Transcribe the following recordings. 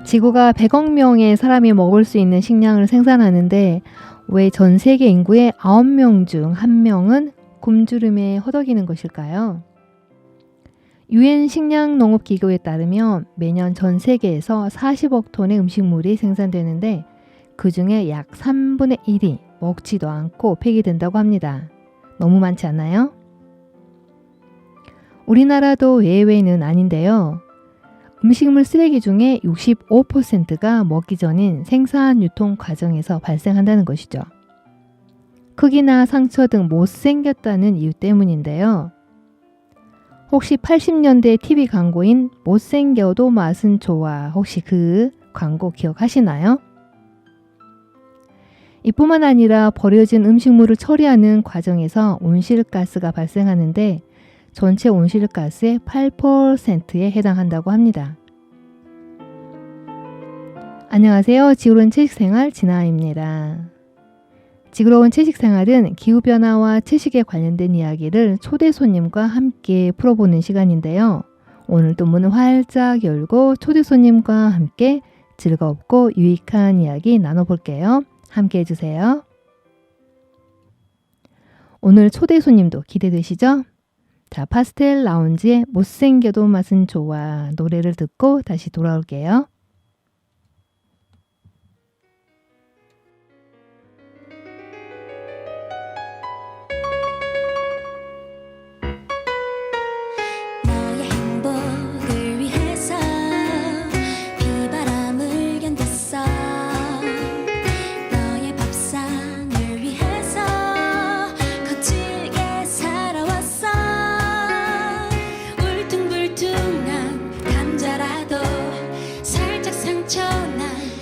지구가 100억 명의 사람이 먹을 수 있는 식량을 생산하는데 왜 전 세계 인구의 9명 중 1명은 굶주림에 허덕이는 것일까요? 유엔 식량농업기구에 따르면 매년 전 세계에서 40억 톤의 음식물이 생산되는데 그 중에 약 3분의 1이 먹지도 않고 폐기된다고 합니다. 너무 많지 않나요? 우리나라도 예외는 아닌데요. 음식물 쓰레기 중에 65%가 먹기 전인 생산 유통 과정에서 발생한다는 것이죠. 크기나 상처 등 못생겼다는 이유 때문인데요. 혹시 80년대 TV 광고인 못생겨도 맛은 좋아, 혹시 그 광고 기억하시나요? 이뿐만 아니라 버려진 음식물을 처리하는 과정에서 온실가스가 발생하는데 전체 온실가스의 8%에 해당한다고 합니다. 안녕하세요. 지구로운 채식생활 진아입니다. 지구로운 채식생활은 기후변화와 채식에 관련된 이야기를 초대 손님과 함께 풀어보는 시간인데요. 오늘도 문을 활짝 열고 초대 손님과 함께 즐겁고 유익한 이야기 나눠볼게요. 함께 해주세요. 오늘 초대 손님도 기대되시죠? 자, 파스텔 라운지의 못생겨도 맛은 좋아 노래를 듣고 다시 돌아올게요. 너의 행복을 위해서 비바람을 견뎠어. 너의 밥상을 위해서 거칠게 살아왔어. 울퉁불퉁한 감자라도 살짝 상처난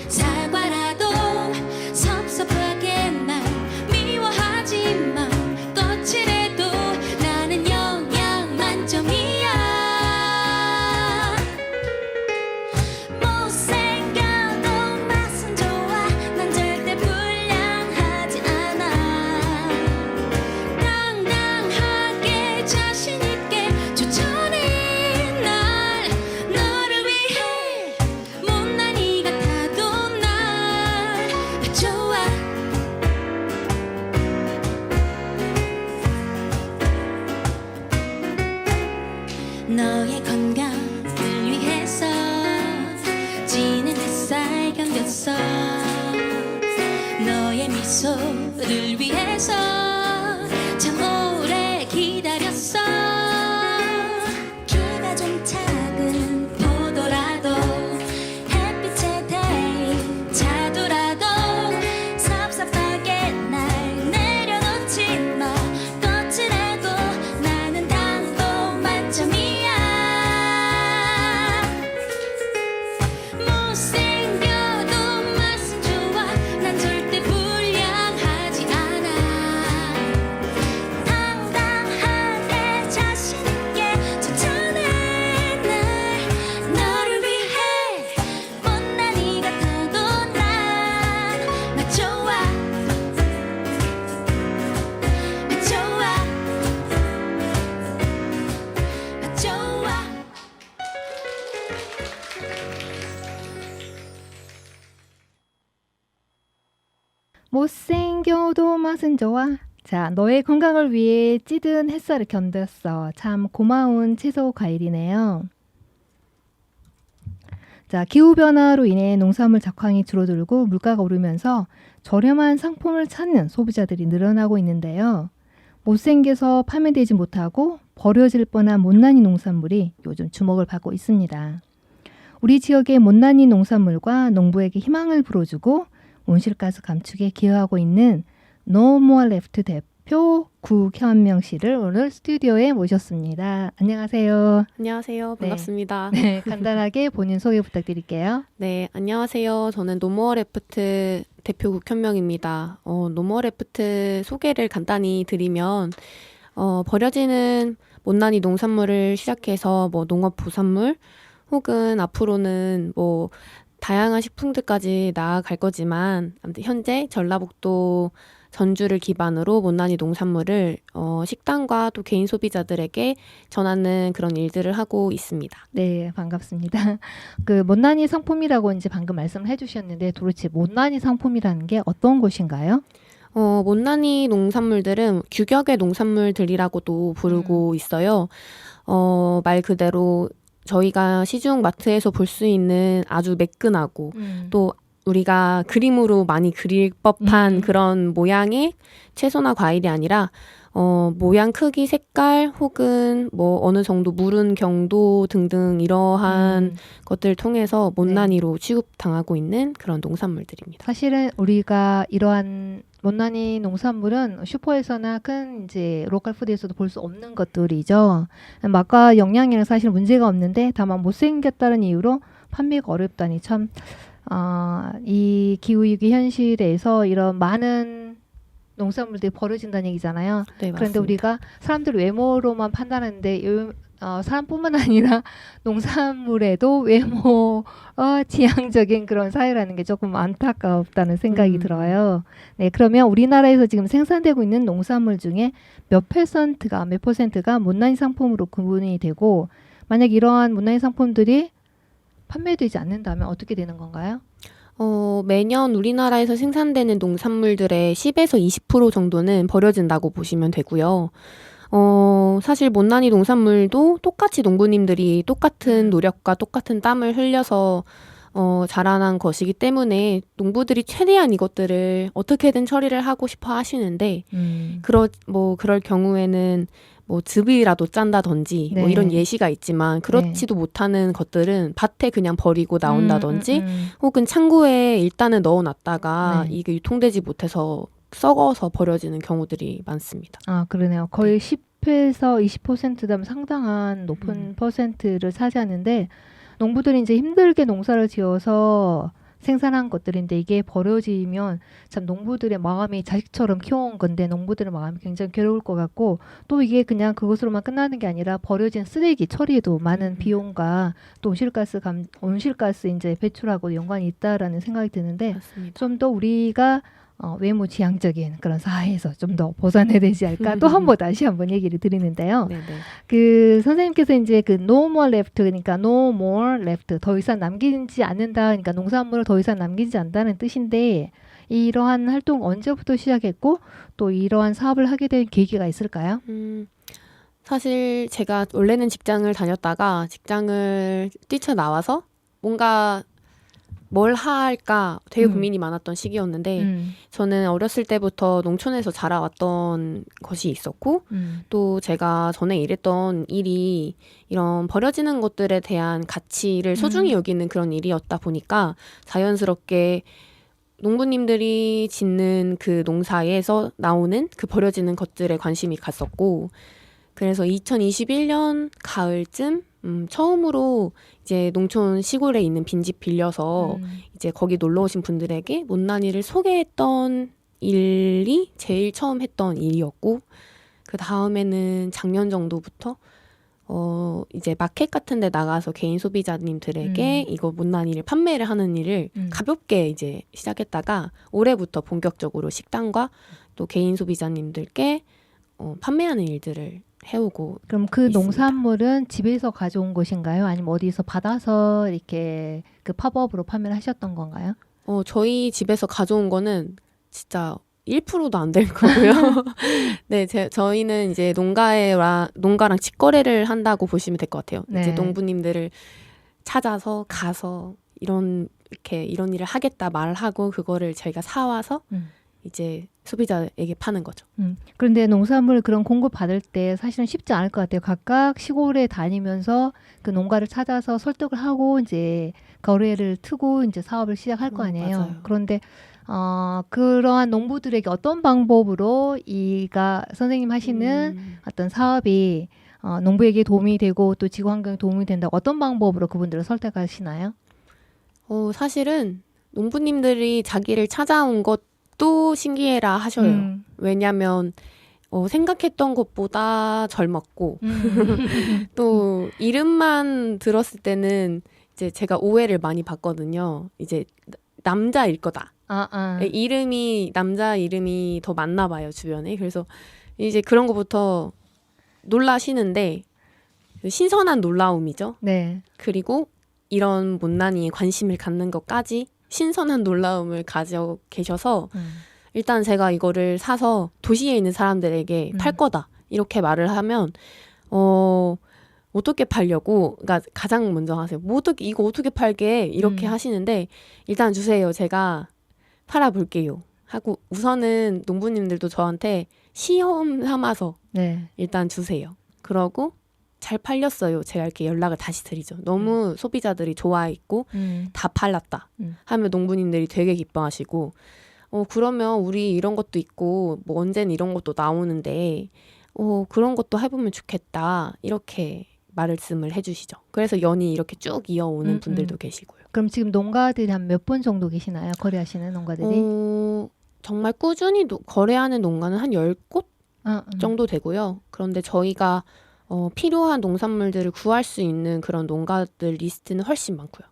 사과라도 섭섭하게 날 미워하지만 거칠해도 나는 영양 만점이야. 못생겨도 맛은 좋아. 난 절대 불량하지 않아. 당당하게 자신있게 추천해 날. 너를 위해 못난이 같아도 날 좋아. 너의 건강을 위해서 지는 햇살 견뎠어. 너의 미소를 위해서 참 오래 기다렸어. 키가 좀 작은 포도라도 햇빛에 데인 자두라도 섭섭하게 날 내려놓지 마. 거칠해도 나는 당도 만점이야. 못생겨도 맛은 좋아. 난 절대 불량하지 않아. 당당하게 자신있게 추천해 날. 너를 위해 못난이 같아도 난 좋아. 좋아. 좋아. 못생겨도 맛은 좋아. 자, 너의 건강을 위해 찌든 햇살을 견뎠어. 참 고마운 채소 과일이네요. 자, 기후변화로 인해 농산물 작황이 줄어들고 물가가 오르면서 저렴한 상품을 찾는 소비자들이 늘어나고 있는데요. 못생겨서 판매되지 못하고 버려질 뻔한 못난이 농산물이 요즘 주목을 받고 있습니다. 우리 지역의 못난이 농산물과 농부에게 희망을 불어주고 온실가스 감축에 기여하고 있는 No More Left 대표 구현명 씨를 오늘 스튜디오에 모셨습니다. 안녕하세요. 안녕하세요. 반갑습니다. 네, 간단하게 본인 소개 부탁드릴게요. 네, 안녕하세요. 저는 노멀레프트 대표 국현명입니다. 노멀레프트 소개를 간단히 드리면 버려지는 못난이 농산물을 시작해서 농업 부산물 혹은 앞으로는 다양한 식품들까지 나아갈 거지만 아무튼 현재 전라북도 전주를 기반으로 못난이 농산물을 식당과 또 개인 소비자들에게 전하는 그런 일들을 하고 있습니다. 네, 반갑습니다. 그 못난이 상품이라고 이제 방금 말씀을 해주셨는데 도대체 못난이 상품이라는 게 어떤 것인가요? 못난이 농산물들은 규격의 농산물들이라고도 부르고 있어요. 말 그대로 저희가 시중 마트에서 볼 수 있는 아주 매끈하고 또 우리가 그림으로 많이 그릴 법한 그런 모양의 채소나 과일이 아니라 모양, 크기, 색깔 혹은 뭐 어느 정도 무른 경도 등등 이러한 것들을 통해서 못난이로 취급당하고 있는 그런 농산물들입니다. 사실은 우리가 이러한 못난이 농산물은 슈퍼에서나 큰 이제 로컬 푸드에서도 볼 수 없는 것들이죠. 맛과 영양에는 사실 문제가 없는데 다만 못생겼다는 이유로 판매가 어렵다니 참 이 기후위기 현실에서 이런 많은 농산물들이 버려진다는 얘기잖아요. 네, 그런데 맞습니다. 우리가 사람들 외모로만 판단하는데 사람뿐만 아니라 농산물에도 외모 지향적인 그런 사회라는 게 조금 안타깝다는 생각이 들어요. 네, 그러면 우리나라에서 지금 생산되고 있는 농산물 중에 몇 퍼센트가 못난이 상품으로 구분이 되고 만약 이러한 못난이 상품들이 판매되지 않는다면 어떻게 되는 건가요? 매년 우리나라에서 생산되는 농산물들의 10에서 20% 정도는 버려진다고 보시면 되고요. 사실 못난이 농산물도 똑같이 농부님들이 똑같은 노력과 똑같은 땀을 흘려서 자라난 것이기 때문에 농부들이 최대한 이것들을 어떻게든 처리를 하고 싶어 하시는데 그럴 경우에는 뭐 즙이라도 짠다든지 뭐 네. 이런 예시가 있지만 그렇지도 못하는 것들은 밭에 그냥 버리고 나온다든지 혹은 창고에 일단은 넣어놨다가 네. 이게 유통되지 못해서 썩어서 버려지는 경우들이 많습니다. 아, 그러네요. 거의 10에서 20%면 상당한 높은 퍼센트를 차지하는데 농부들이 이제 힘들게 농사를 지어서 생산한 것들인데 이게 버려지면 참 농부들의 마음이 자식처럼 키워온 건데 농부들의 마음이 굉장히 괴로울 것 같고 또 이게 그냥 그것으로만 끝나는 게 아니라 버려진 쓰레기 처리에도 많은 비용과 또 온실가스 이제 배출하고 연관이 있다라는 생각이 드는데 맞습니다. 좀 더 우리가 외모 지향적인 그런 사회에서 좀 더 벗어나야 되지 않을까 또 한 번 다시 한번 얘기를 드리는데요. 네네. 그 선생님께서 이제 그 no more left 그러니까 no more left 더 이상 남기지 않는다 그러니까 농산물을 더 이상 남기지 않는다는 뜻인데 이러한 활동 언제부터 시작했고 또 이러한 사업을 하게 된 계기가 있을까요? 사실 제가 원래는 직장을 다녔다가 직장을 뛰쳐나와서 뭔가 뭘 할까 되게 고민이 많았던 시기였는데 저는 어렸을 때부터 농촌에서 자라왔던 것이 있었고 또 제가 전에 일했던 일이 이런 버려지는 것들에 대한 가치를 소중히 여기는 그런 일이었다 보니까 자연스럽게 농부님들이 짓는 그 농사에서 나오는 그 버려지는 것들에 관심이 갔었고 그래서 2021년 가을쯤 처음으로 이제 농촌 시골에 있는 빈집 빌려서 이제 거기 놀러 오신 분들에게 못난이를 소개했던 일이 제일 처음 했던 일이었고 그 다음에는 작년 정도부터 이제 마켓 같은 데 나가서 개인 소비자님들에게 이거 못난이를 판매를 하는 일을 가볍게 이제 시작했다가 올해부터 본격적으로 식당과 또 개인 소비자님들께 판매하는 일들을 해오고 그럼 그 있습니다. 농산물은 집에서 가져온 것인가요? 아니면 어디서 받아서 이렇게 그 팝업으로 판매를 하셨던 건가요? 저희 집에서 가져온 거는 진짜 1%도 안 될 거고요. 네, 저희는 이제 농가랑 직거래를 한다고 보시면 될 것 같아요. 네. 이제 농부님들을 찾아서 가서 이런 일을 하겠다 말하고 그거를 저희가 사와서 이제 소비자에게 파는 거죠. 그런데 농산물 그런 공급 받을 때 사실은 쉽지 않을 것 같아요. 각각 시골에 다니면서 그 농가를 찾아서 설득을 하고 이제 거래를 트고 이제 사업을 시작할 거 아니에요. 맞아요. 그런데 그러한 농부들에게 어떤 방법으로 선생님 하시는 어떤 사업이 농부에게 도움이 되고 또 지구 환경에 도움이 된다고 어떤 방법으로 그분들을 설득하시나요? 사실은 농부님들이 자기를 찾아온 것도 신기해라 하셔요. 왜냐하면 생각했던 것보다 젊었고 또 이름만 들었을 때는 이제 제가 오해를 많이 받거든요. 이제 남자일 거다. 이름이 남자 이름이 더 많나 봐요, 주변에. 그래서 이제 그런 거부터 놀라시는데 신선한 놀라움이죠. 네. 그리고 이런 못난이에 관심을 갖는 것까지 신선한 놀라움을 가져 계셔서 일단 제가 이거를 사서 도시에 있는 사람들에게 팔 거다 이렇게 말을 하면 어떻게 팔려고, 그러니까 가장 먼저 하세요. 뭐 어떻게 이거 어떻게 팔게 이렇게 하시는데 일단 주세요. 제가 팔아볼게요. 하고 우선은 농부님들도 저한테 시험 삼아서 네. 일단 주세요. 그러고 잘 팔렸어요. 제가 이렇게 연락을 다시 드리죠. 너무 소비자들이 좋아했고 다 팔렸다 하면 농부님들이 되게 기뻐하시고 그러면 우리 이런 것도 있고 뭐 언젠 이런 것도 나오는데 그런 것도 해보면 좋겠다 이렇게 말씀을 해주시죠. 그래서 연이 이렇게 쭉 이어오는 분들도 계시고요. 그럼 지금 농가들이 한 몇 분 정도 계시나요? 거래하시는 농가들이? 정말 꾸준히 거래하는 농가는 한 10곳 정도 되고요. 그런데 저희가 필요한 농산물들을 구할 수 있는 그런 농가들 리스트는 훨씬 많고요.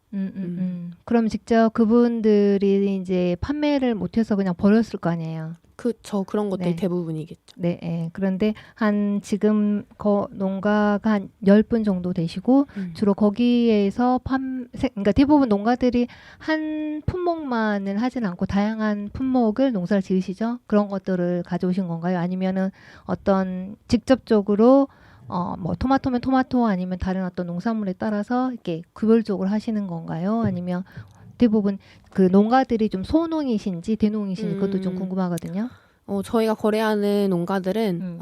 그럼 직접 그분들이 이제 판매를 못해서 그냥 버렸을 거 아니에요? 그런 것들이 네. 대부분이겠죠. 네, 예. 그런데 한 지금 농가가 한 10분 정도 되시고 주로 거기에서 그러니까 대부분 농가들이 한 품목만을 하진 않고 다양한 품목을 농사를 지으시죠? 그런 것들을 가져오신 건가요? 아니면은 어떤 직접적으로 뭐 토마토면 토마토 아니면 다른 어떤 농산물에 따라서 이렇게 구별적으로 하시는 건가요? 아니면 대부분 그 농가들이 좀 소농이신지 대농이신지 그것도 좀 궁금하거든요. 저희가 거래하는 농가들은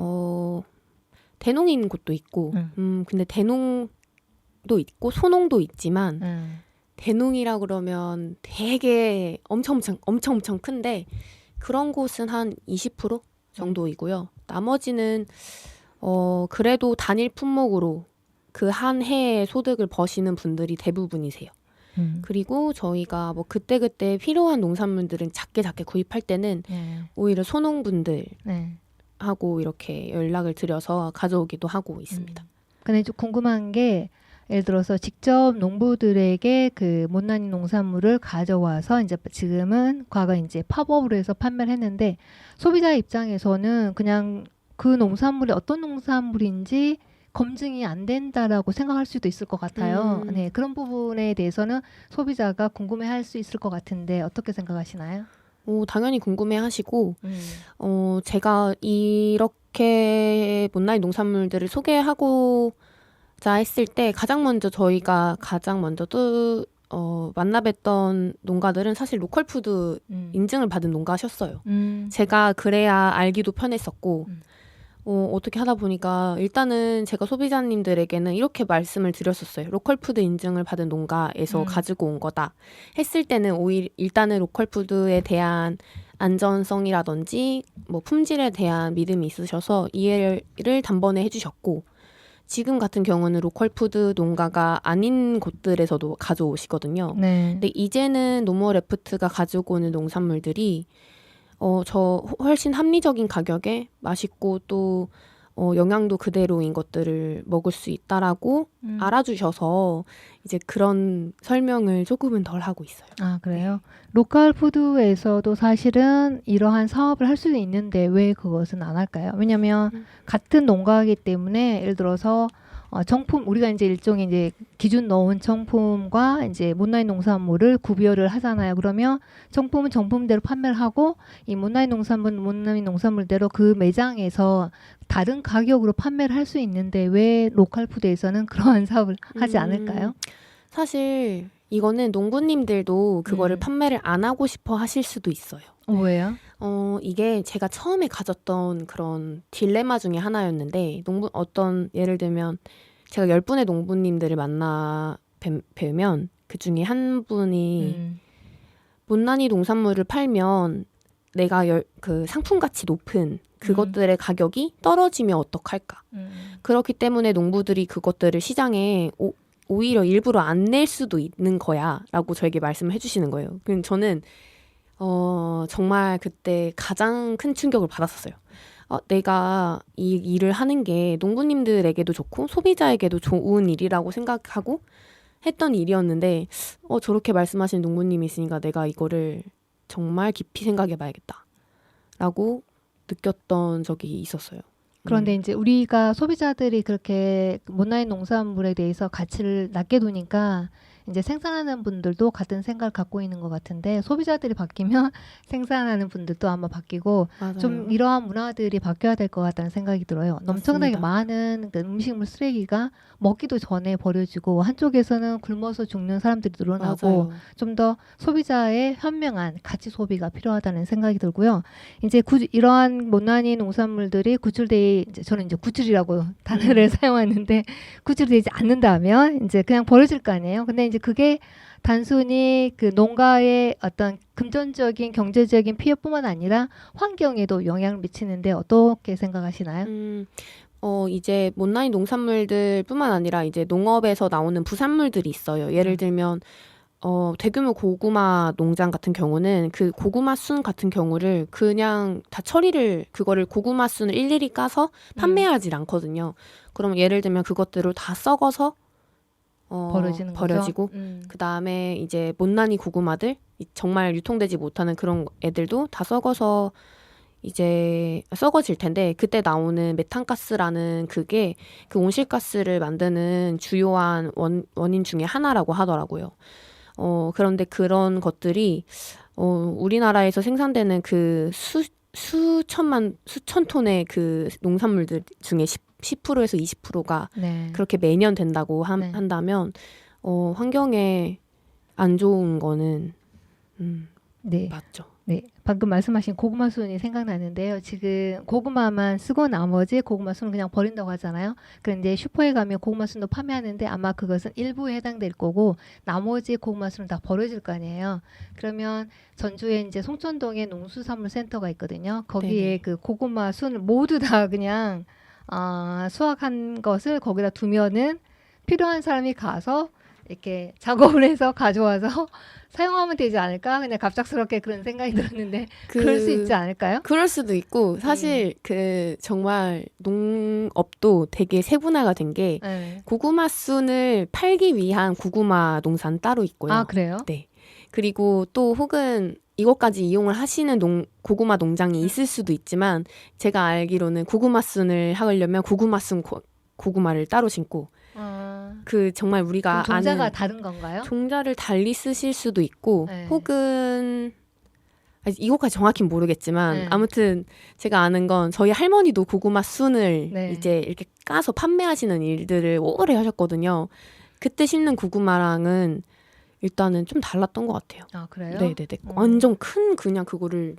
대농인 곳도 있고 근데 대농도 있고 소농도 있지만 대농이라 그러면 되게 엄청 큰데 그런 곳은 한 20% 정도이고요. 나머지는 그래도 단일 품목으로 그 한 해의 소득을 버시는 분들이 대부분이세요. 그리고 저희가 뭐 그때그때 필요한 농산물들은 작게 구입할 때는 오히려 소농분들 하고 이렇게 연락을 드려서 가져오기도 하고 있습니다. 근데 좀 궁금한 게 예를 들어서 직접 농부들에게 그 못난이 농산물을 가져와서 이제 지금은 과거 이제 팝업으로 해서 판매를 했는데 소비자 입장에서는 그냥 그 농산물이 어떤 농산물인지 검증이 안 된다라고 생각할 수도 있을 것 같아요. 네, 그런 부분에 대해서는 소비자가 궁금해할 수 있을 것 같은데 어떻게 생각하시나요? 당연히 궁금해하시고 제가 이렇게 못난이 농산물들을 소개하고자 했을 때 가장 먼저 만나 뵀던 농가들은 사실 로컬푸드 인증을 받은 농가셨어요. 제가 그래야 알기도 편했었고 어떻게 하다 보니까 일단은 제가 소비자님들에게는 이렇게 말씀을 드렸었어요. 로컬푸드 인증을 받은 농가에서 가지고 온 거다 했을 때는 오히려 일단은 로컬푸드에 대한 안전성이라든지 뭐 품질에 대한 믿음이 있으셔서 이해를 단번에 해주셨고 지금 같은 경우는 로컬푸드 농가가 아닌 곳들에서도 가져오시거든요. 네. 근데 이제는 노멀레프트가 가지고 오는 농산물들이 저 훨씬 합리적인 가격에 맛있고 또 영양도 그대로인 것들을 먹을 수 있다라고 알아주셔서 이제 그런 설명을 조금은 덜 하고 있어요. 아, 그래요? 로컬 푸드에서도 사실은 이러한 사업을 할 수도 있는데 왜 그것은 안 할까요? 왜냐면 같은 농가이기 때문에 예를 들어서 정품 우리가 이제 일종의 이제 기준 넣은 정품과 이제 못난이 농산물을 구별을 하잖아요. 그러면 정품은 정품대로 판매를 하고 이 못난이 농산물대로 그 매장에서 다른 가격으로 판매를 할 수 있는데 왜 로컬 푸드에서는 그러한 사업을 하지 않을까요? 사실 이거는 농부님들도 그거를 판매를 안 하고 싶어 하실 수도 있어요. 왜요? 이게 제가 처음에 가졌던 그런 딜레마 중에 하나였는데 예를 들면 제가 10분의 농부님들을 만나 뵈면 그 중에 한 분이 못난이 농산물을 팔면 내가 그 상품 가치 높은 그것들의 가격이 떨어지면 어떡할까. 그렇기 때문에 농부들이 그것들을 시장에 오히려 일부러 안 낼 수도 있는 거야 라고 저에게 말씀을 해주시는 거예요. 그럼 저는 정말 그때 가장 큰 충격을 받았었어요. 내가 이 일을 하는 게 농부님들에게도 좋고 소비자에게도 좋은 일이라고 생각하고 했던 일이었는데 저렇게 말씀하시는 농부님이 있으니까 내가 이거를 정말 깊이 생각해 봐야겠다라고 느꼈던 적이 있었어요. 그런데 이제 우리가 소비자들이 그렇게 못나인 농산물에 대해서 가치를 낮게 두니까 이제 생산하는 분들도 같은 생각을 갖고 있는 것 같은데 소비자들이 바뀌면 생산하는 분들도 아마 바뀌고 맞아요. 좀 이러한 문화들이 바뀌어야 될 것 같다는 생각이 들어요. 엄청나게 맞습니다. 많은 그 음식물 쓰레기가 먹기도 전에 버려지고 한쪽에서는 굶어서 죽는 사람들이 늘어나고 맞아요. 좀 더 소비자의 현명한 가치 소비가 필요하다는 생각이 들고요. 이제 이러한 못난이 농산물들이 구출되지 저는 이제 구출이라고 단어를 사용하는데 구출되지 않는다면 이제 그냥 버려질 거 아니에요. 근데 이제 그게 단순히 그 농가의 어떤 금전적인 경제적인 피해뿐만 아니라 환경에도 영향을 미치는데 어떻게 생각하시나요? 이제 못난이 농산물들뿐만 아니라 이제 농업에서 나오는 부산물들이 있어요. 예를 들면 대규모 고구마 농장 같은 경우는 그 고구마 순 같은 경우를 그냥 다 그거를 고구마 순을 일일이 까서 판매하지 않거든요. 그럼 예를 들면 그것들을 다 썩어서 버려지는 거죠? 버려지고 그 다음에 이제 못난이 고구마들 정말 유통되지 못하는 그런 애들도 다 썩어서 이제 썩어질 텐데 그때 나오는 메탄가스라는 그게 그 온실가스를 만드는 주요한 원인 중에 하나라고 하더라고요. 그런데 그런 것들이 우리나라에서 생산되는 그 수천 톤의 그 농산물들 중에 10%에서 20%가 네. 그렇게 매년 된다고 네. 한다면 환경에 안 좋은 거는 네. 맞죠. 네, 방금 말씀하신 고구마 순이 생각나는데요. 지금 고구마만 쓰고 나머지 고구마 순은 그냥 버린다고 하잖아요. 그런데 슈퍼에 가면 고구마 순도 판매하는데 아마 그것은 일부에 해당될 거고 나머지 고구마 순은 다 버려질 거 아니에요. 그러면 전주에 이제 송천동에 농수산물센터가 있거든요. 거기에 네네. 그 고구마 순을 모두 다 그냥 수확한 것을 거기다 두면은 필요한 사람이 가서 이렇게 작업을 해서 가져와서 사용하면 되지 않을까? 그냥 갑작스럽게 그런 생각이 들었는데 그럴 수 있지 않을까요? 그럴 수도 있고 사실 그 정말 농업도 되게 세분화가 된 게 네. 고구마 순을 팔기 위한 고구마 농사는 따로 있고요. 아, 그래요? 네. 그리고 또 혹은 이것까지 이용을 하시는 고구마 농장이 있을 수도 있지만 제가 알기로는 고구마 순을 하려면 고구마 순 고구마를 따로 심고 그 정말 우리가 그럼 종자가 아는 다른 건가요? 종자를 달리 쓰실 수도 있고 네. 혹은 이것까지 정확히는 모르겠지만 네. 아무튼 제가 아는 건 저희 할머니도 고구마 순을 네. 이제 이렇게 까서 판매하시는 일들을 오래 하셨거든요. 그때 심는 고구마랑은 일단은 좀 달랐던 것 같아요. 아, 그래요? 네네네. 완전 큰 그냥 그거를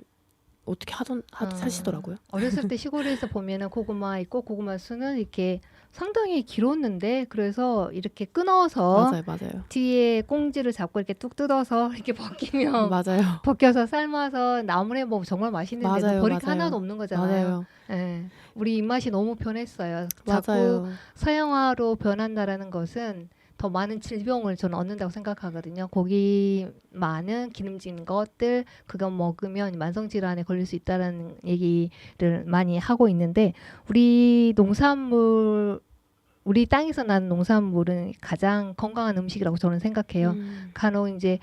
어떻게 아. 하시더라고요. 어렸을 때 시골에서 보면은 고구마 있고 고구마 순은 이렇게 상당히 길었는데 그래서 이렇게 끊어서 맞아요. 뒤에 꽁지를 잡고 이렇게 뚝 뜯어서 이렇게 벗기면 맞아요. 벗겨서 삶아서 나물에 먹으면 정말 맛있는데 맞아요, 버릴 게 맞아요. 하나도 없는 거잖아요. 맞아요. 예. 우리 입맛이 너무 변했어요. 자꾸 맞아요. 서양화로 변한다라는 것은 더 많은 질병을 저는 얻는다고 생각하거든요. 고기 많은 기름진 것들 그거 먹으면 만성 질환에 걸릴 수 있다라는 얘기를 많이 하고 있는데 우리 땅에서 나는 농산물은 가장 건강한 음식이라고 저는 생각해요. 간혹 이제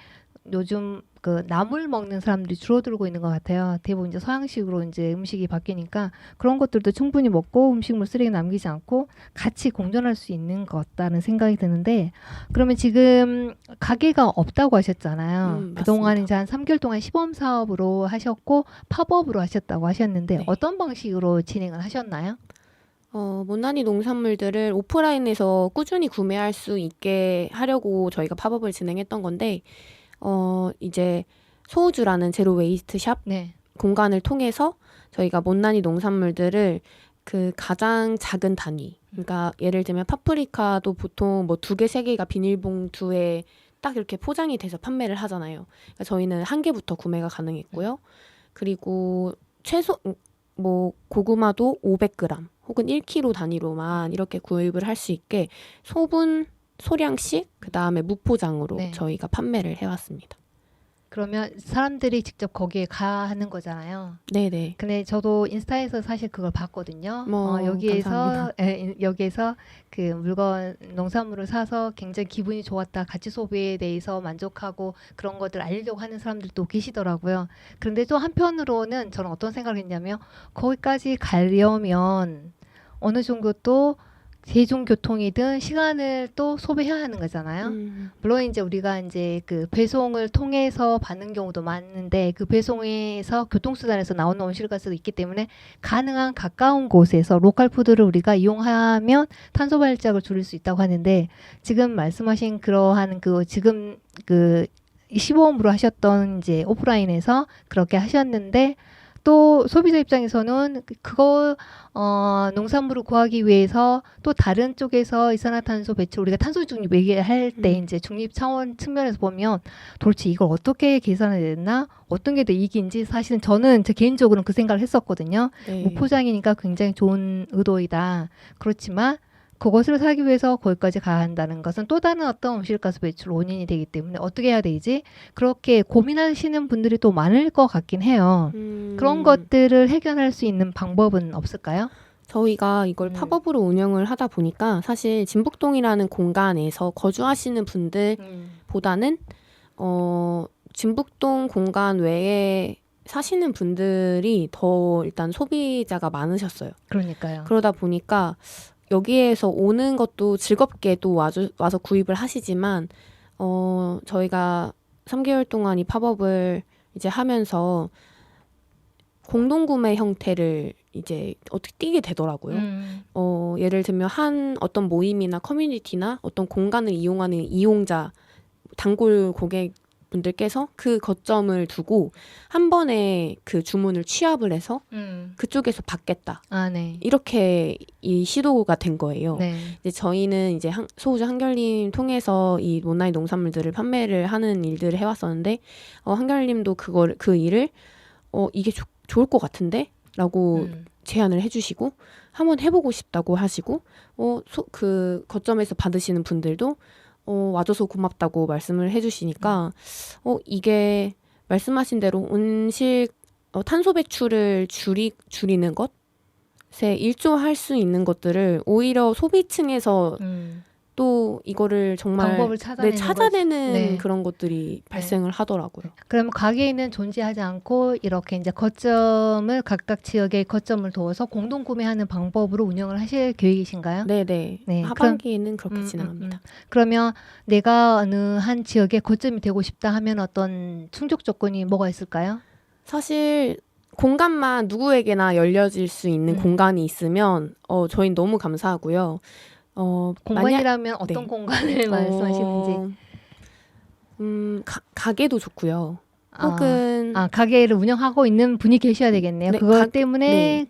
요즘 그 나물 먹는 사람들이 줄어들고 있는 것 같아요. 대부분 이제 서양식으로 이제 음식이 바뀌니까 그런 것들도 충분히 먹고 음식물 쓰레기 남기지 않고 같이 공존할 수 있는 것 같다는 생각이 드는데 그러면 지금 가게가 없다고 하셨잖아요. 그동안 맞습니다. 이제 한 3개월 동안 시범 사업으로 하셨고 팝업으로 하셨다고 하셨는데 네. 어떤 방식으로 진행을 하셨나요? 못난이 농산물들을 오프라인에서 꾸준히 구매할 수 있게 하려고 저희가 팝업을 진행했던 건데 이제 소우주라는 제로 웨이스트 샵 네. 공간을 통해서 저희가 못난이 농산물들을 그 가장 작은 단위 그러니까 예를 들면 파프리카도 보통 뭐 2개, 3개가 비닐봉투에 딱 이렇게 포장이 돼서 판매를 하잖아요. 그러니까 저희는 1개부터 구매가 가능했고요. 그리고 최소 뭐 고구마도 500g 혹은 1kg 단위로만 이렇게 구입을 할 수 있게 소량씩 그다음에 무포장으로 네. 저희가 판매를 해왔습니다. 그러면 사람들이 직접 거기에 가는 거잖아요. 네네. 근데 저도 인스타에서 사실 그걸 봤거든요. 여기에서 감사합니다. 여기에서 그 물건 농산물을 사서 굉장히 기분이 좋았다. 가치 소비에 대해서 만족하고 그런 것들 알려고 하는 사람들도 계시더라고요. 그런데 또 한편으로는 저는 어떤 생각을 했냐면 거기까지 가려면 어느 정도 또 대중교통이든 시간을 또 소비해야 하는 거잖아요. 물론 이제 우리가 이제 그 배송을 통해서 받는 경우도 많은데 그 배송에서 교통수단에서 나오는 온실가스도 있기 때문에 가능한 가까운 곳에서 로컬 푸드를 우리가 이용하면 탄소 발자국을 줄일 수 있다고 하는데 지금 말씀하신 그러한 그 지금 그 시범으로 하셨던 이제 오프라인에서 그렇게 하셨는데 또 소비자 입장에서는 그거 농산물을 구하기 위해서 또 다른 쪽에서 이산화탄소 배출 우리가 탄소 중립 얘기할 때 이제 중립 차원 측면에서 보면 도대체 이걸 어떻게 계산해야 되나 어떤 게 더 이익인지 사실은 저는 제 개인적으로는 그 생각을 했었거든요. 네. 무포장이니까 굉장히 좋은 의도이다. 그렇지만 그것을 사기 위해서 거기까지 가야 한다는 것은 또 다른 어떤 온실가스 배출 원인이 되기 때문에 어떻게 해야 되지? 그렇게 고민하시는 분들이 또 많을 것 같긴 해요. 그런 것들을 해결할 수 있는 방법은 없을까요? 저희가 이걸 팝업으로 운영을 하다 보니까 사실 진북동이라는 공간에서 거주하시는 분들보다는 진북동 공간 외에 사시는 분들이 더 일단 소비자가 많으셨어요. 그러니까요. 그러다 보니까 여기에서 오는 것도 즐겁게 또 와서 구입을 하시지만 저희가 3개월 동안 이 팝업을 이제 하면서 공동구매 형태를 이제 어떻게 띄게 되더라고요. 예를 들면 한 어떤 모임이나 커뮤니티나 어떤 공간을 이용하는 이용자, 단골 고객분들께서 그 거점을 두고 한 번에 그 주문을 취합을 해서 그쪽에서 받겠다. 아, 네. 이렇게 이 시도가 된 거예요. 네. 이제 저희는 이제 소우주 한결님 통해서 이 온라인 농산물들을 판매를 하는 일들을 해왔었는데 한결님도 그 일을 이게 좋을 것 같은데? 라고 제안을 해주시고 한번 해보고 싶다고 하시고 그 거점에서 받으시는 분들도 와줘서 고맙다고 말씀을 해주시니까 이게 말씀하신 대로 탄소 배출을 줄이는 것에 일조할 수 있는 것들을 오히려 소비층에서 또 이거를 정말 방법을 찾아내는 네. 그런 것들이 발생을 하더라고요. 그럼 가게에는 존재하지 않고 이렇게 이제 거점을 각각 지역에 거점을 두어서 공동 구매하는 방법으로 운영을 하실 계획이신가요? 네네. 네, 하반기에는 그렇게 진행합니다. 그러면 내가 어느 한 지역에 거점이 되고 싶다 하면 어떤 충족 조건이 뭐가 있을까요? 사실 공간만 누구에게나 열려질 수 있는 공간이 있으면 저희는 너무 감사하고요. 공간이라면 어떤 네. 공간을 말씀하시는지. 가게도 좋고요. 혹은 가게를 운영하고 있는 분이 계셔야 되겠네요. 네, 그것 때문에 네.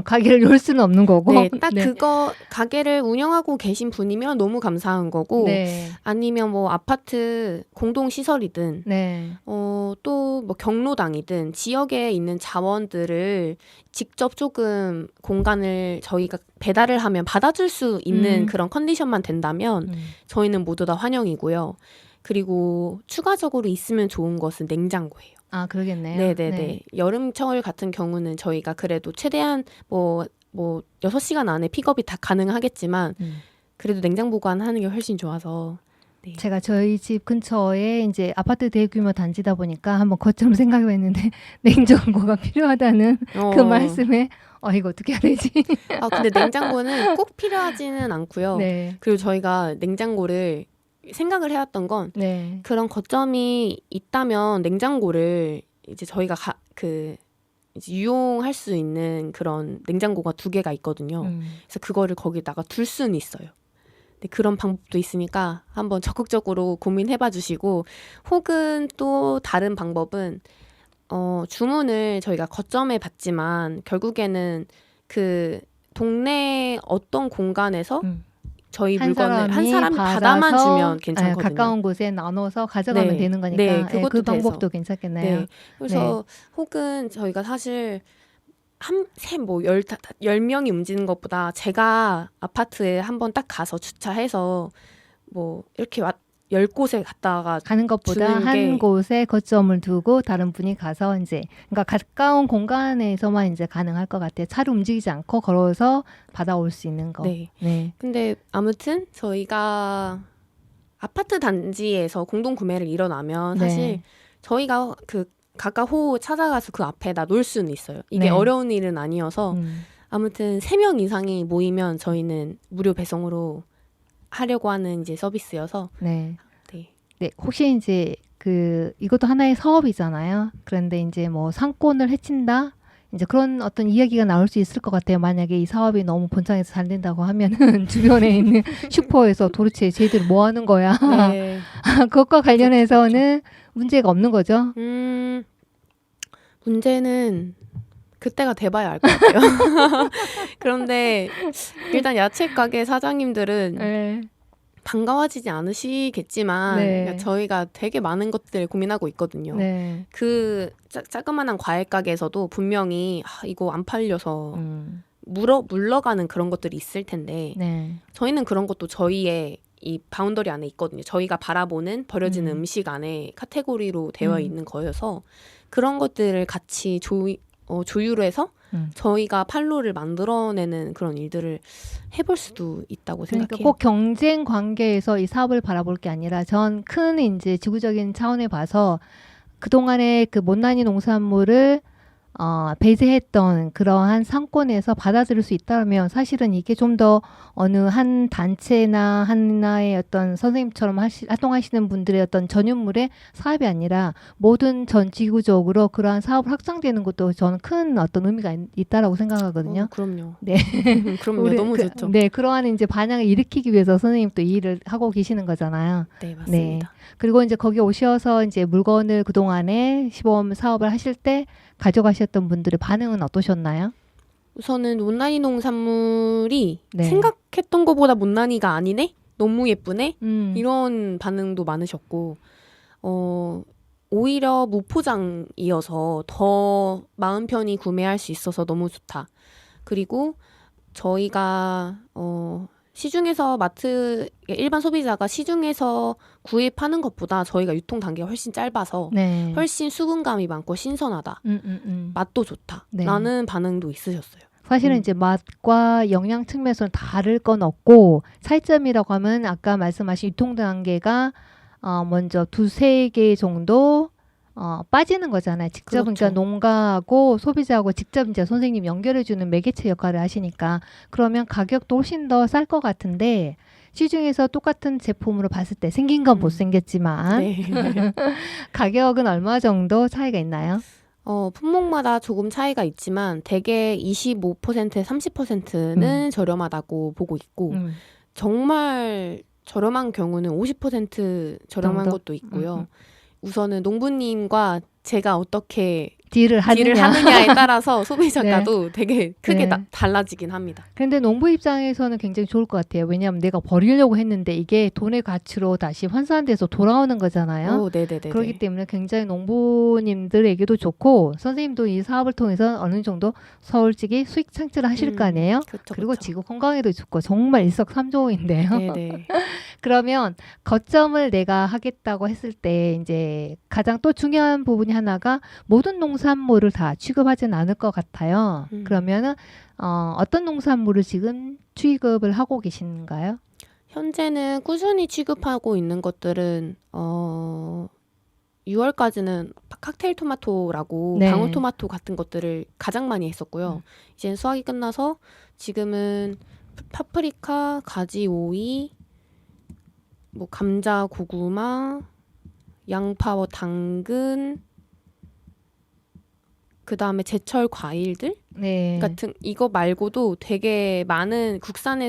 가게를 열 수는 없는 거고. 네, 딱 그거 가게를 운영하고 계신 분이면 너무 감사한 거고 네. 아니면 뭐 아파트 공동 시설이든 네. 또 뭐 경로당이든 지역에 있는 자원들을 직접 조금 공간을 저희가 배달을 하면 받아줄 수 있는 그런 컨디션만 된다면 저희는 모두 다 환영이고요. 그리고 추가적으로 있으면 좋은 것은 냉장고예요. 아, 그러겠네요. 네네네. 네. 여름철 같은 경우는 저희가 그래도 최대한 뭐 6시간 안에 픽업이 다 가능하겠지만 그래도 냉장 보관하는 게 훨씬 좋아서. 네. 제가 저희 집 근처에 이제 아파트 대규모 단지다 보니까 한번 거점을 생각해봤는데 냉장고가 필요하다는 그 말씀에 이거 어떻게 해야 되지? 근데 냉장고는 꼭 필요하지는 않고요. 네. 그리고 저희가 냉장고를 생각을 해왔던 건 네. 그런 거점이 있다면 냉장고를 이제 저희가 이제 유용할 수 있는 그런 냉장고가 2개가 있거든요. 그래서 그거를 거기다가 둘 수는 있어요. 근데 그런 방법도 있으니까 한번 적극적으로 고민해봐 주시고 혹은 또 다른 방법은 주문을 저희가 거점에 받지만 결국에는 그 동네 어떤 공간에서 저희 물건을 한 사람이 받아만 주면 괜찮거든요. 가까운 곳에 나눠서 가져가면 되는 거니까 네, 그것도 그 방법도 돼서. 괜찮겠네요. 네, 그래서 혹은 저희가 사실 10명이 움직이는 것보다 제가 아파트에 한번 딱 가서 주차해서 뭐 이렇게 10곳에 갔다가 가는 것보다 주는 한 게- 곳에 거점을 두고 다른 분이 가서 이제 그러니까 가까운 공간에서만 이제 가능할 것 같아요. 차로 움직이지 않고 걸어서 받아올 수 있는 거. 네. 네. 근데 아무튼 저희가 아파트 단지에서 공동 구매를 일어나면 사실 네. 저희가 그 각각 호 찾아가서 그 앞에다 놓을 수는 있어요. 이게 네. 어려운 일은 아니어서 음. 아무튼 3명 이상이 모이면 저희는 무료 배송으로 하려고 하는 이제 서비스여서 네. 네. 네, 혹시 이제 그 이것도 하나의 사업이잖아요. 그런데 이제 뭐 상권을 해친다. 이제 그런 어떤 이야기가 나올 수 있을 것 같아요. 만약에 이 사업이 너무 본청에서 잘 된다고 하면은 주변에 있는 슈퍼에서 도대체 쟤들 뭐 하는 거야? 네. 그것과 관련해서는 문제가 없는 거죠. 문제는 그때가 돼봐야 알 것 같아요. 그런데 일단 야채 가게 사장님들은 네. 반가워지지 않으시겠지만 네. 그러니까 저희가 되게 많은 것들을 고민하고 있거든요. 네. 그 자그마한 과일 가게에서도 분명히 이거 안 팔려서 음. 물러가는 그런 것들이 있을 텐데 네. 저희는 그런 것도 저희의 이 바운더리 안에 있거든요. 저희가 바라보는 버려지는 음. 음식 안에 카테고리로 되어 음. 있는 거여서 그런 것들을 같이 조율을 해서 저희가 판로를 만들어내는 그런 일들을 해볼 수도 있다고 그러니까 생각해요. 꼭 경쟁 관계에서 이 사업을 바라볼 게 아니라 전 큰 이제 지구적인 차원에 봐서 그동안에 그 못난이 농산물을 배제했던 그러한 상권에서 받아들일 수 있다면 사실은 이게 좀 더 어느 한 단체나 하나의 어떤 선생님처럼 활동하시는 분들의 어떤 전유물의 사업이 아니라 모든 전 지구적으로 그러한 사업을 확장되는 것도 저는 큰 어떤 의미가 있다라고 생각하거든요. 그럼요. 네. 그럼요. 너무 좋죠. 네, 그러한 이제 반향을 일으키기 위해서 선생님 또 이 일을 하고 계시는 거잖아요. 네, 맞습니다. 그리고 이제 거기 오셔서 이제 물건을 그동안에 시범 사업을 하실 때 가져가셨던 분들의 반응은 어떠셨나요? 우선은 못난이 농산물이 네. 생각했던 것보다 못난이가 아니네? 너무 예쁘네? 음. 이런 반응도 많으셨고 오히려 무포장이어서 더 마음 편히 구매할 수 있어서 너무 좋다. 그리고 저희가 시중에서 일반 소비자가 시중에서 구입하는 것보다 저희가 유통 단계가 훨씬 짧아서 네. 훨씬 수분감이 많고 신선하다. 맛도 좋다. 네. 라는 반응도 있으셨어요. 사실은 이제 맛과 영양 측면에서는 다를 건 없고 차이점이라고 하면 아까 말씀하신 유통 단계가 먼저 2-3개 정도 빠지는 거잖아요. 직접 그렇죠. 그러니까 농가하고 소비자하고 직접 이제 선생님 연결해주는 매개체 역할을 하시니까 그러면 가격도 훨씬 더 쌀 것 같은데 시중에서 똑같은 제품으로 봤을 때 생긴 건 못생겼지만 네. 가격은 얼마 정도 차이가 있나요? 품목마다 조금 차이가 있지만 대개 25%, 30%는 저렴하다고 보고 있고 정말 저렴한 경우는 50% 저렴한 정도? 것도 있고요. 우선은 농부님과 제가 어떻게 딜을 딜을 하느냐. 하느냐에 따라서 소비자가도 되게 크게 네. 달라지긴 합니다. 근데 농부 입장에서는 굉장히 좋을 것 같아요. 왜냐하면 내가 버리려고 했는데 이게 돈의 가치로 다시 환산돼서 돌아오는 거잖아요. 네네네. 그렇기 때문에 굉장히 농부님들에게도 좋고 선생님도 이 사업을 통해서 어느 정도 솔직히 수익 창출을 하실 거 아니에요. 그쵸, 그리고 그쵸. 지구 건강에도 좋고 정말 일석삼조인데요. 네네. 그러면 거점을 내가 하겠다고 했을 때 이제 가장 또 중요한 부분이 하나가 모든 농산물을 다 취급하진 않을 것 같아요. 그러면은 어떤 농산물을 지금 취급을 하고 계신가요? 현재는 꾸준히 취급하고 있는 것들은 6월까지는 칵테일 토마토라고 네. 방울토마토 같은 것들을 가장 많이 했었고요. 이제 수확이 끝나서 지금은 파프리카, 가지, 오이, 뭐 감자, 고구마, 양파, 당근, 그 다음에 제철 과일들 네. 같은 이거 말고도 되게 많은 국산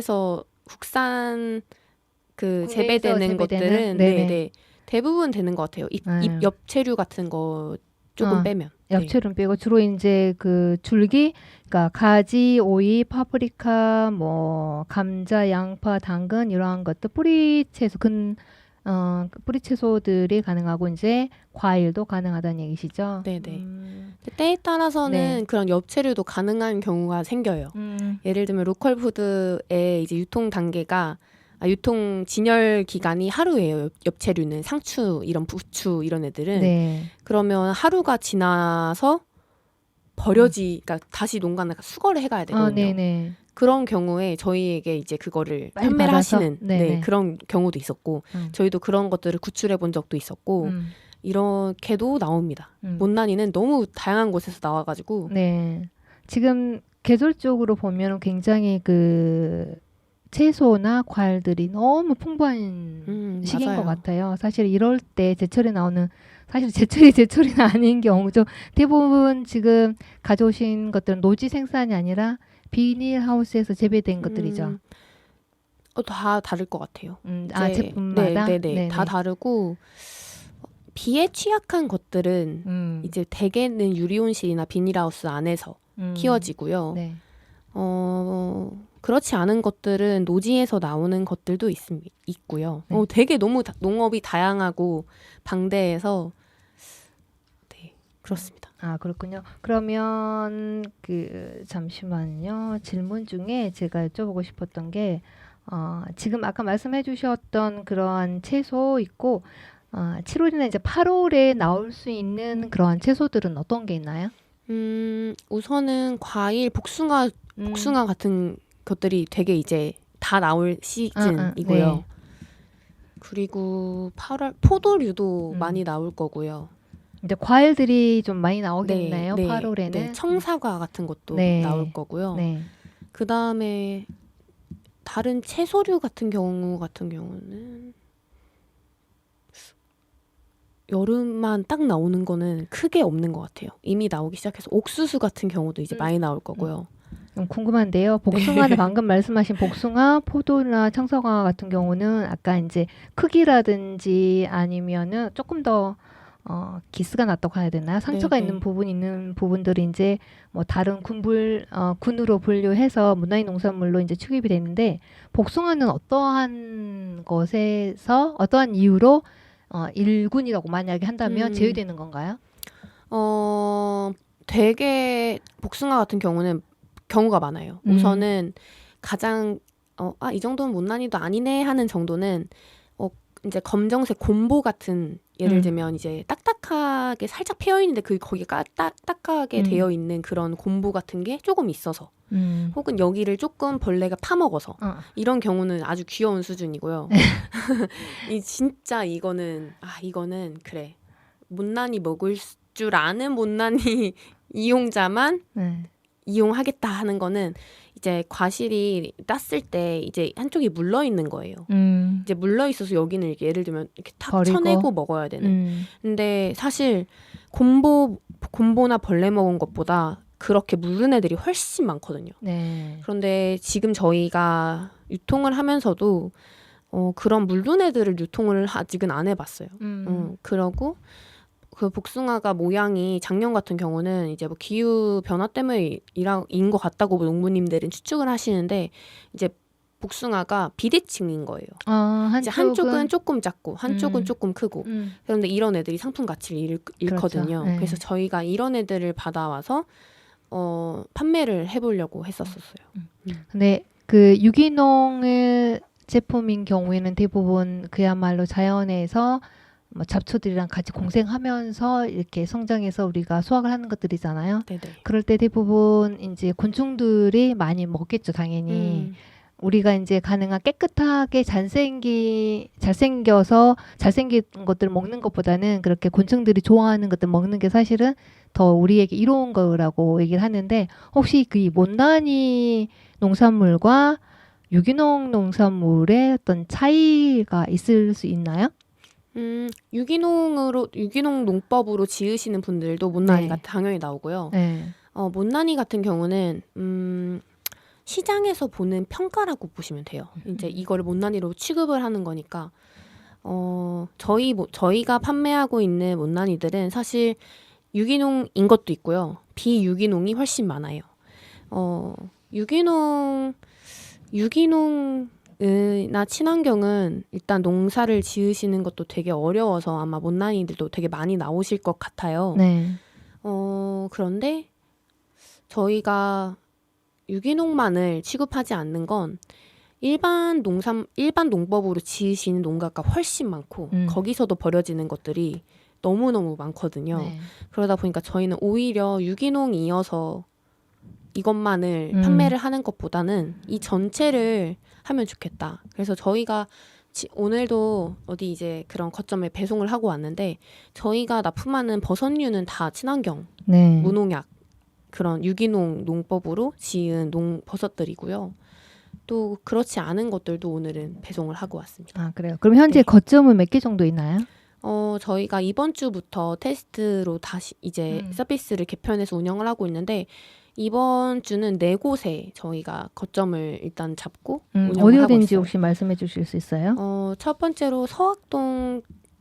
그 국내에서 재배되는 것들은 네네. 네네 대부분 되는 것 같아요. 잎 아유. 엽채류 같은 거 조금 빼면. 엽채를 빼고 주로 이제 그 줄기, 그러니까 가지, 오이, 파프리카, 뭐 감자, 양파, 당근 이러한 것들 뿌리채소 뿌리채소들이 가능하고 이제 과일도 가능하다는 얘기시죠? 네네. 때에 따라서는 네. 그런 엽채류도 가능한 경우가 생겨요. 예를 들면 로컬 푸드의 이제 유통 단계가 유통 진열 기간이 하루예요. 엽채류는 상추, 이런 부추 이런 애들은. 네. 그러면 하루가 지나서 그러니까 다시 농가는 수거를 해가야 되거든요. 네네. 그런 경우에 저희에게 이제 그거를 빨리 판매를 받아서? 하시는 네네. 그런 경우도 있었고 저희도 그런 것들을 구출해 본 적도 있었고 이렇게도 나옵니다. 못난이는 너무 다양한 곳에서 나와가지고 네. 지금 계절적으로 보면 굉장히 그 채소나 과일들이 너무 풍부한 시기인 맞아요. 것 같아요. 사실 이럴 때 제철에 나오는 사실 제철이 아닌 경우죠. 대부분 지금 가져오신 것들은 노지 생산이 아니라 비닐하우스에서 재배된 것들이죠. 다 다를 것 같아요. 이제 제품마다? 네네. 다 다르고 비에 취약한 것들은 이제 대개는 유리온실이나 비닐하우스 안에서 키워지고요. 네. 그렇지 않은 것들은 노지에서 나오는 것들도 있고요. 네. 되게 너무 농업이 다양하고 방대해서 네, 그렇습니다. 그렇군요. 그러면 잠시만요. 질문 중에 제가 여쭤보고 싶었던 게 지금 아까 말씀해 주셨던 그러한 채소 있고 7월이나 이제 8월에 나올 수 있는 그러한 채소들은 어떤 게 있나요? 우선은 과일, 복숭아 같은 것들이 되게 이제 다 나올 시즌이고요. 네. 그리고 8월 포도류도 많이 나올 거고요. 이제 과일들이 좀 많이 나오겠네요. 네, 8월에는. 네, 청사과 같은 것도 네. 나올 거고요. 네. 그 다음에 다른 채소류 같은 경우는 여름만 딱 나오는 거는 크게 없는 것 같아요. 이미 나오기 시작해서 옥수수 같은 경우도 이제 많이 나올 거고요. 좀 궁금한데요. 복숭아는 방금 말씀하신 복숭아, 포도나 청사과 같은 경우는 아까 이제 크기라든지 아니면은 조금 더 기스가 났다고 해야 되나요? 상처가 네네. 있는 부분들이 이제 뭐 다른 군으로 분류해서 문화의 농산물로 이제 취급이 되는데 복숭아는 어떠한 이유로 1군이라고 만약에 한다면 제외되는 건가요? 되게 복숭아 같은 경우는 경우가 많아요. 우선은 가장 이 정도는 못난이도 아니네 하는 정도는 이제 검정색 곰보 같은 예를 들면 이제 딱딱하게 살짝 패여 있는데 거기가 딱딱하게 되어 있는 그런 곰보 같은 게 조금 있어서 혹은 여기를 조금 벌레가 파먹어서 이런 경우는 아주 귀여운 수준이고요. 진짜 이거는 그래 못난이 먹을 줄 아는 못난이 이용자만 이용하겠다 하는 거는 이제 과실이 땄을 때 이제 한쪽이 물러 있는 거예요. 이제 물러 있어서 여기는 이렇게 예를 들면 이렇게 탁 버리고. 쳐내고 먹어야 되는. 근데 사실 곰보나 벌레 먹은 것보다 그렇게 물른 애들이 훨씬 많거든요. 네. 그런데 지금 저희가 유통을 하면서도 그런 물른 애들을 유통을 아직은 안 해봤어요. 그러고 그 복숭아가 모양이 작년 같은 경우는 이제 뭐 기후 변화 때문에 인 것 같다고 농부님들은 추측을 하시는데 이제 복숭아가 비대칭인 거예요. 이제 한쪽은 조금 작고 한쪽은 조금 크고 그런데 이런 애들이 상품 가치를 잃거든요. 그렇죠. 네. 그래서 저희가 이런 애들을 받아와서 판매를 해보려고 했었어요. 근데 그 유기농의 제품인 경우에는 대부분 그야말로 자연에서 뭐 잡초들이랑 같이 공생하면서 이렇게 성장해서 우리가 수확을 하는 것들이잖아요. 네네. 그럴 때 대부분 이제 곤충들이 많이 먹겠죠, 당연히. 우리가 이제 가능한 깨끗하게 잘생겨서 잘생긴 것들을 먹는 것보다는 그렇게 곤충들이 좋아하는 것들 먹는 게 사실은 더 우리에게 이로운 거라고 얘기를 하는데 혹시 그 못난이 농산물과 유기농 농산물의 어떤 차이가 있을 수 있나요? 유기농 농법으로 지으시는 분들도 못난이가 네. 당연히 나오고요. 네. 못난이 같은 경우는 시장에서 보는 평가라고 보시면 돼요. 이제 이거를 못난이로 취급을 하는 거니까 저희가 판매하고 있는 못난이들은 사실 유기농인 것도 있고요. 비유기농이 훨씬 많아요. 유기농이나 친환경은 일단 농사를 지으시는 것도 되게 어려워서 아마 못난이들도 되게 많이 나오실 것 같아요. 네. 그런데 저희가 유기농만을 취급하지 않는 건 일반 농법으로 지으시는 농가가 훨씬 많고 거기서도 버려지는 것들이 너무너무 많거든요. 네. 그러다 보니까 저희는 오히려 유기농이어서 이것만을 판매를 하는 것보다는 이 전체를 하면 좋겠다. 그래서 저희가 오늘도 어디 이제 그런 거점에 배송을 하고 왔는데 저희가 납품하는 버섯류는 다 친환경, 네. 무농약 그런 유기농 농법으로 지은 버섯들이고요. 또 그렇지 않은 것들도 오늘은 배송을 하고 왔습니다. 아, 그래요. 그럼 현재 네. 거점은 몇 개 정도 있나요? 저희가 이번 주부터 테스트로 다시 이제 서비스를 개편해서 운영을 하고 있는데 이번 주는 4곳에 저희가 거점을 일단 잡고 운영을 어디 하고 어딘지 있어요. 혹시 말씀해 주실 수 있어요? 첫 번째로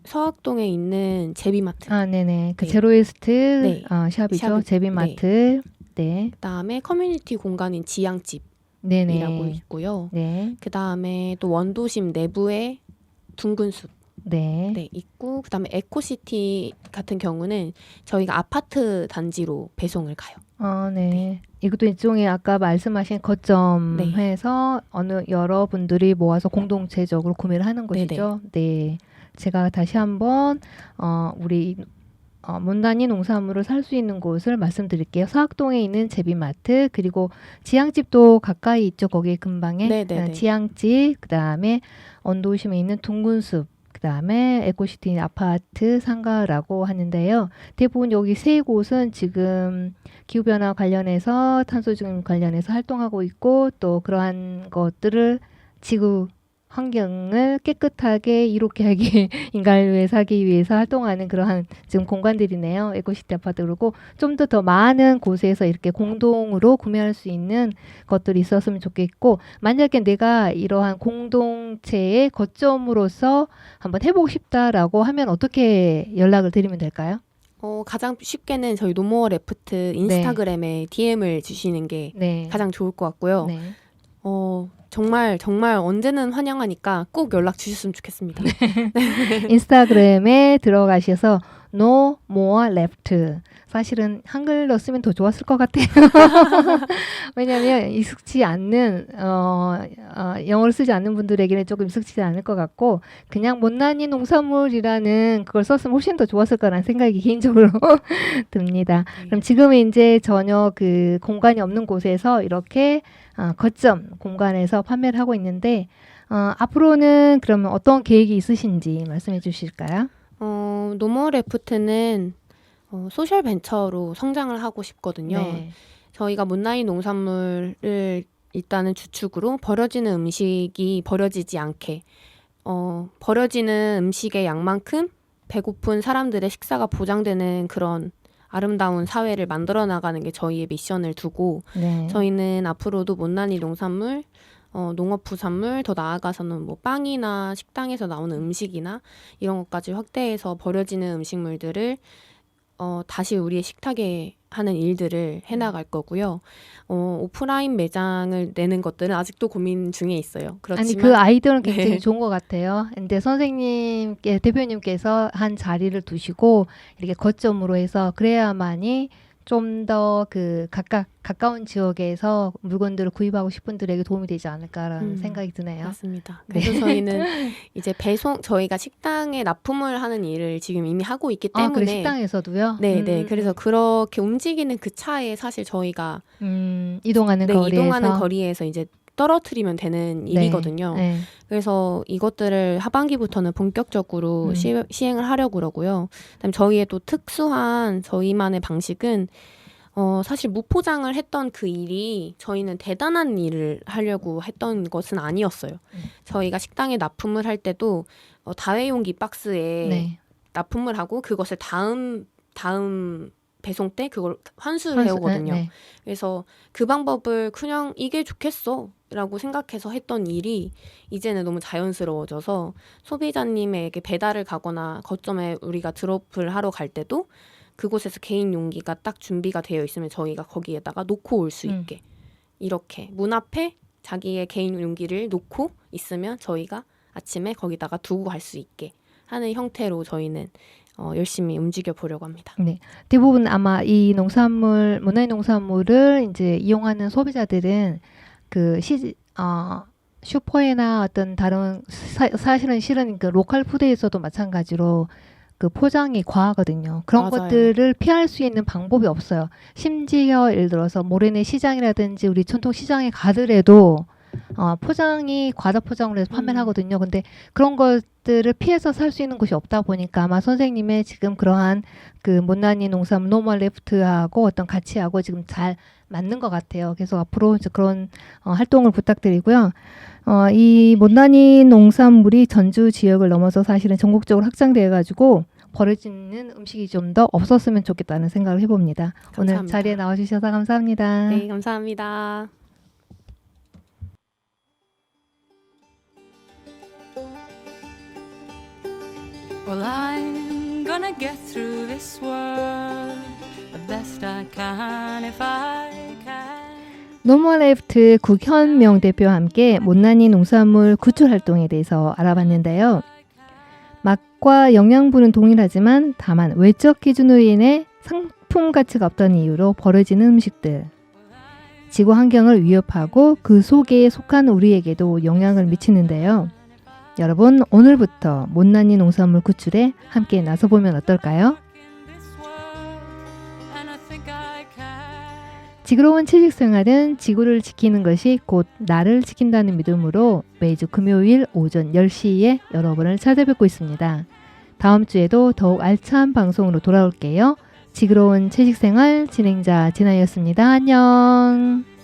서학동에 있는 제비마트. 아, 네네. 그 네. 제로웨스트 네. 샵이죠. 샵이- 제비마트. 네. 그다음에 커뮤니티 공간인 지양집이라고 네네. 있고요. 네. 그다음에 또 원도심 내부에 둥근 숲 네. 네, 있고 그다음에 에코시티 같은 경우는 저희가 아파트 단지로 배송을 가요. 네. 이것도 일종의 아까 말씀하신 거점에서 여러분들이 모아서 공동체적으로 구매를 하는 것이죠. 네. 제가 다시 한번 우리 문단위 농산물을 살 수 있는 곳을 말씀드릴게요. 서학동에 있는 제비마트 그리고 지양집도 가까이 있죠. 거기 근방에 네네네. 지양집 그다음에 언도심에 있는 둥근숲 그다음에 에코시티 아파트 상가라고 하는데요. 대부분 여기 세 곳은 지금 기후변화 관련해서 탄소중립 관련해서 활동하고 있고 또 그러한 것들을 지구 환경을 깨끗하게 이롭게 하기 인간을 위해서 하기 위해서 활동하는 그러한 지금 공간들이네요. 에코시티 아파트 그리고 좀 더 많은 곳에서 이렇게 공동으로 구매할 수 있는 것들이 있었으면 좋겠고 만약에 내가 이러한 공동체의 거점으로서 한번 해보고 싶다라고 하면 어떻게 연락을 드리면 될까요? 가장 쉽게는 저희 노모어 레프트 인스타그램에 DM을 주시는 게 네. 가장 좋을 것 같고요. 네. 정말 정말 언제는 환영하니까 꼭 연락 주셨으면 좋겠습니다. 인스타그램에 들어가셔서 No More Left 사실은 한글로 쓰면 더 좋았을 것 같아요. 왜냐하면 익숙치 않는 영어를 쓰지 않는 분들에게는 조금 익숙치 않을 것 같고 그냥 못난이 농산물이라는 그걸 썼으면 훨씬 더 좋았을 거라는 생각이 개인적으로 듭니다. 그럼 지금은 이제 전혀 그 공간이 없는 곳에서 이렇게 거점 공간에서 판매를 하고 있는데 앞으로는 그러면 어떤 계획이 있으신지 말씀해 주실까요? 노모 레프트는 소셜 벤처로 성장을 하고 싶거든요. 네. 저희가 문나이 농산물을 일단은 주축으로 버려지는 음식이 버려지지 않게 버려지는 음식의 양만큼 배고픈 사람들의 식사가 보장되는 그런 아름다운 사회를 만들어 나가는 게 저희의 미션을 두고 네. 저희는 앞으로도 못난이 농산물, 농업부산물 더 나아가서는 뭐 빵이나 식당에서 나오는 음식이나 이런 것까지 확대해서 버려지는 음식물들을 다시 우리의 식탁에 하는 일들을 해나갈 거고요. 오프라인 매장을 내는 것들은 아직도 고민 중에 있어요. 그렇지만 아니 그 아이디어는 굉장히 네. 좋은 것 같아요. 근데 대표님께서 한 자리를 두시고 이렇게 거점으로 해서 그래야만이 좀 더 그 가까운 지역에서 물건들을 구입하고 싶은 분들에게 도움이 되지 않을까라는 생각이 드네요. 맞습니다. 그래서 저희는 이제 저희가 식당에 납품을 하는 일을 지금 이미 하고 있기 때문에 그래 식당에서도요? 네. 그래서 그렇게 움직이는 그 차에 사실 저희가 이동하는 거리에서 이동하는 거리에서 이제 떨어뜨리면 되는 일이거든요. 네. 그래서 이것들을 하반기부터는 본격적으로 시행을 하려고 그러고요. 그다음에 저희의 또 특수한 저희만의 방식은 사실 무포장을 했던 그 일이 저희는 대단한 일을 하려고 했던 것은 아니었어요. 저희가 식당에 납품을 할 때도 다회용기 박스에 네. 납품을 하고 그것을 다음 배송 때 그걸 환수를 해오거든요. 네. 그래서 그 방법을 그냥 이게 좋겠어 라고 생각해서 했던 일이 이제는 너무 자연스러워져서 소비자님에게 배달을 가거나 거점에 우리가 드롭을 하러 갈 때도 그곳에서 개인 용기가 딱 준비가 되어 있으면 저희가 거기에다가 놓고 올 수 있게 이렇게 문 앞에 자기의 개인 용기를 놓고 있으면 저희가 아침에 거기다가 두고 갈 수 있게 하는 형태로 저희는 열심히 움직여 보려고 합니다. 네. 대부분 아마 이 문화의 농산물을 이제 이용하는 소비자들은 그 슈퍼에나 어떤 다른 사실은 실은 그 로컬 푸드에서도 마찬가지로 그 포장이 과하거든요. 그런 맞아요. 것들을 피할 수 있는 방법이 없어요. 심지어 예를 들어서 모래내 시장이라든지 우리 전통 시장에 가더라도 포장이 과다 포장으로 해서 판매를 하거든요. 근데 그런 것들을 피해서 살 수 있는 곳이 없다 보니까 아마 선생님의 지금 그러한 그 못난이 농산물 노멀 레프트하고 어떤 가치하고 지금 잘 맞는 것 같아요. 그래서 앞으로 이제 그런 활동을 부탁드리고요. 이 못난이 농산물이 전주 지역을 넘어서 사실은 전국적으로 확장되어 가지고 버려지는 음식이 좀 더 없었으면 좋겠다는 생각을 해봅니다. 오늘 감사합니다. 자리에 나와주셔서 감사합니다. 네, 감사합니다. Well, I'm gonna get through this world the best I can if I can. 노멀 레프트 국현명 대표와 함께 못난이 농산물 구출 활동에 대해서 알아봤는데요. 맛과 영양분은 동일하지만 다만 외적 기준으로 인해 상품 가치가 없다는 이유로 버려지는 음식들. 지구 환경을 위협하고 그 속에 속한 우리에게도 영향을 미치는데요. 여러분, 오늘부터 못난이 농산물 구출에 함께 나서보면 어떨까요? 지구로운 채식생활은 지구를 지키는 것이 곧 나를 지킨다는 믿음으로 매주 금요일 오전 10시에 여러분을 찾아뵙고 있습니다. 다음 주에도 더욱 알찬 방송으로 돌아올게요. 지구로운 채식생활 진행자 진아였습니다. 안녕.